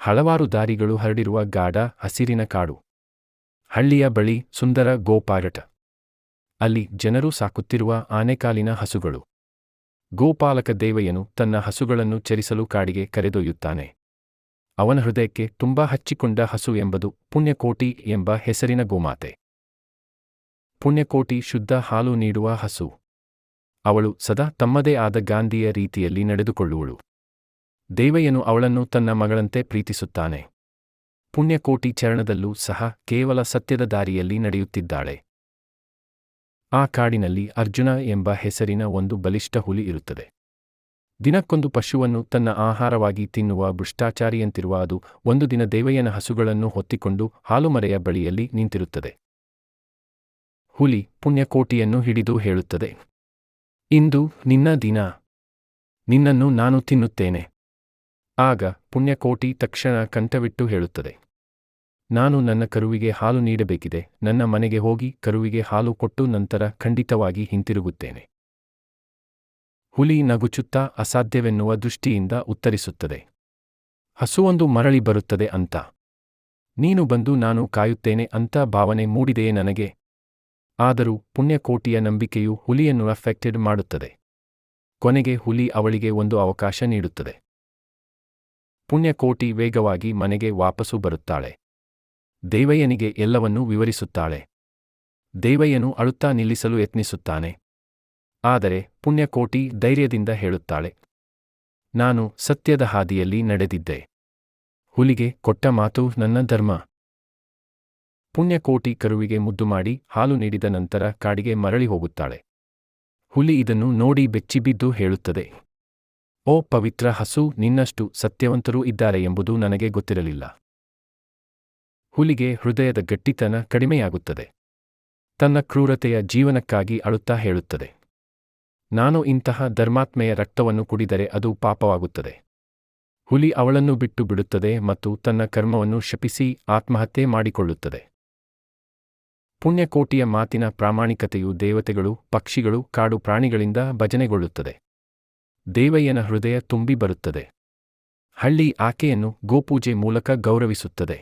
ಹಲವಾರು ದಾರಿಗಳು ಹರಡಿರುವ ಗಾಢ ಹಸಿರಿನ ಕಾಡು. ಹಳ್ಳಿಯ ಬಳಿ ಸುಂದರ ಗೋಪಾರಟ. ಅಲ್ಲಿ ಜನರು ಸಾಕುತ್ತಿರುವ ಆನೆಕಾಲಿನ ಹಸುಗಳು. ಗೋಪಾಲಕ ದೇವಯ್ಯನು ತನ್ನ ಹಸುಗಳನ್ನು ಚರಿಸಲು ಕಾಡಿಗೆ ಕರೆದೊಯ್ಯುತ್ತಾನೆ. ಅವನ ಹೃದಯಕ್ಕೆ ತುಂಬಾ ಹಚ್ಚಿಕೊಂಡ ಹಸು ಎಂಬುದು ಪುಣ್ಯಕೋಟಿ ಎಂಬ ಹೆಸರಿನ ಗೋಮಾತೆ. ಪುಣ್ಯಕೋಟಿ ಶುದ್ಧ ಹಾಲು ನೀಡುವ ಹಸು. ಅವಳು ಸದಾ ತಮ್ಮದೇ ಆದ ಗಾಂಧಿಯ ರೀತಿಯಲ್ಲಿ ನಡೆದುಕೊಳ್ಳುವಳು. ದೇವಯ್ಯನು ಅವಳನ್ನು ತನ್ನ ಮಗಳಂತೆ ಪ್ರೀತಿಸುತ್ತಾನೆ. ಪುಣ್ಯಕೋಟಿ ಚರಣದಲ್ಲೂ ಸಹ ಕೇವಲ ಸತ್ಯದ ದಾರಿಯಲ್ಲಿ ನಡೆಯುತ್ತಿದ್ದಾಳೆ. ಆ ಕಾಡಿನಲ್ಲಿ ಅರ್ಜುನ ಎಂಬ ಹೆಸರಿನ ಒಂದು ಬಲಿಷ್ಠ ಹುಲಿ ಇರುತ್ತದೆ. ದಿನಕ್ಕೊಂದು ಪಶುವನ್ನು ತನ್ನ ಆಹಾರವಾಗಿ ತಿನ್ನುವ ಭ್ರಷ್ಟಾಚಾರಿಯಂತಿರುವ ಅದು ಒಂದು ದಿನ ದೇವಯ್ಯನ ಹಸುಗಳನ್ನು ಹೊತ್ತಿಕೊಂಡು ಹಾಲುಮರೆಯ ಬಳಿಯಲ್ಲಿ ನಿಂತಿರುತ್ತದೆ. ಹುಲಿ ಪುಣ್ಯಕೋಟಿಯನ್ನು ಹಿಡಿದು ಹೇಳುತ್ತದೆ, ಇಂದು ನಿನ್ನ ದಿನ. ನಿನ್ನನ್ನು ನಾನು ತಿನ್ನುತ್ತೇನೆ. ಆಗ ಪುಣ್ಯಕೋಟಿ ತಕ್ಷಣ ಕಂಠವಿಟ್ಟು ಹೇಳುತ್ತದೆ, ನಾನು ನನ್ನ ಕರುವಿಗೆ ಹಾಲು ನೀಡಬೇಕಿದೆ. ನನ್ನ ಮನೆಗೆ ಹೋಗಿ ಕರುವಿಗೆ ಹಾಲು ಕೊಟ್ಟು ನಂತರ ಖಂಡಿತವಾಗಿ ಹಿಂತಿರುಗುತ್ತೇನೆ. ಹುಲಿ ನಗುಚುತ್ತಾ ಅಸಾಧ್ಯವೆನ್ನುವ ದೃಷ್ಟಿಯಿಂದ ಉತ್ತರಿಸುತ್ತದೆ, ಹಸುವೊಂದು ಮರಳಿ ಬರುತ್ತದೆ ಅಂತ. ನೀನು ಬಂದು ನಾನು ಕಾಯುತ್ತೇನೆ ಅಂತ ಭಾವನೆ ಮೂಡಿದೆಯೇ ನನಗೆ. ಆದರೂ ಪುಣ್ಯಕೋಟಿಯ ನಂಬಿಕೆಯು ಹುಲಿಯನ್ನು ಅಫೆಕ್ಟೆಡ್ ಮಾಡುತ್ತದೆ. ಕೊನೆಗೆ ಹುಲಿ ಅವಳಿಗೆ ಒಂದು ಅವಕಾಶ ನೀಡುತ್ತದೆ. ಪುಣ್ಯಕೋಟಿ ವೇಗವಾಗಿ ಮನೆಗೆ ವಾಪಸ್ಸು ಬರುತ್ತಾಳೆ. ದೇವಯ್ಯನಿಗೆ ಎಲ್ಲವನ್ನೂ ವಿವರಿಸುತ್ತಾಳೆ. ದೇವಯ್ಯನು ಅಳುತ್ತಾ ನಿಲ್ಲಿಸಲು ಯತ್ನಿಸುತ್ತಾನೆ. ಆದರೆ ಪುಣ್ಯಕೋಟಿ ಧೈರ್ಯದಿಂದ ಹೇಳುತ್ತಾಳೆ, ನಾನು ಸತ್ಯದ ಹಾದಿಯಲ್ಲಿ ನಡೆದಿದ್ದೆ. ಹುಲಿಗೆ ಕೊಟ್ಟ ಮಾತು ನನ್ನ ಧರ್ಮ. ಪುಣ್ಯಕೋಟಿ ಕರುವಿಗೆ ಮುದ್ದು ಮಾಡಿ ಹಾಲು ನೀಡಿದ ನಂತರ ಕಾಡಿಗೆ ಮರಳಿ ಹೋಗುತ್ತಾಳೆ. ಹುಲಿ ಇದನ್ನು ನೋಡಿ ಬೆಚ್ಚಿಬಿದ್ದು ಹೇಳುತ್ತದೆ, ಓ ಪವಿತ್ರ ಹಸು, ನಿನ್ನಷ್ಟು ಸತ್ಯವಂತರೂ ಇದ್ದಾರೆ ಎಂಬುದು ನನಗೆ ಗೊತ್ತಿರಲಿಲ್ಲ. ಹುಲಿಗೆ ಹೃದಯದ ಗಟ್ಟಿತನ ಕಡಿಮೆಯಾಗುತ್ತದೆ. ತನ್ನ ಕ್ರೂರತೆಯ ಜೀವನಕ್ಕಾಗಿ ಅಳುತ್ತಾ ಹೇಳುತ್ತದೆ, ನಾನು ಇಂತಹ ಧರ್ಮಾತ್ಮೆಯ ರಕ್ತವನ್ನು ಕುಡಿದರೆ ಅದು ಪಾಪವಾಗುತ್ತದೆ. ಹುಲಿ ಅವಳನ್ನು ಬಿಟ್ಟು ಬಿಡುತ್ತದೆ ಮತ್ತು ತನ್ನ ಕರ್ಮವನ್ನು ಶಪಿಸಿ ಆತ್ಮಹತ್ಯೆ ಮಾಡಿಕೊಳ್ಳುತ್ತದೆ. ಪುಣ್ಯಕೋಟಿಯ ಮಾತಿನ ಪ್ರಾಮಾಣಿಕತೆಯು ದೇವತೆಗಳು, ಪಕ್ಷಿಗಳು, ಕಾಡು ಪ್ರಾಣಿಗಳಿಂದ ಭಜನೆಗೊಳ್ಳುತ್ತದೆ. ದೇವಯ್ಯನ ಹೃದಯ ತುಂಬಿ ಬರುತ್ತದೆ. ಹಳ್ಳಿ ಆಕೆಯನ್ನು ಗೋಪೂಜೆ ಮೂಲಕ ಗೌರವಿಸುತ್ತದೆ.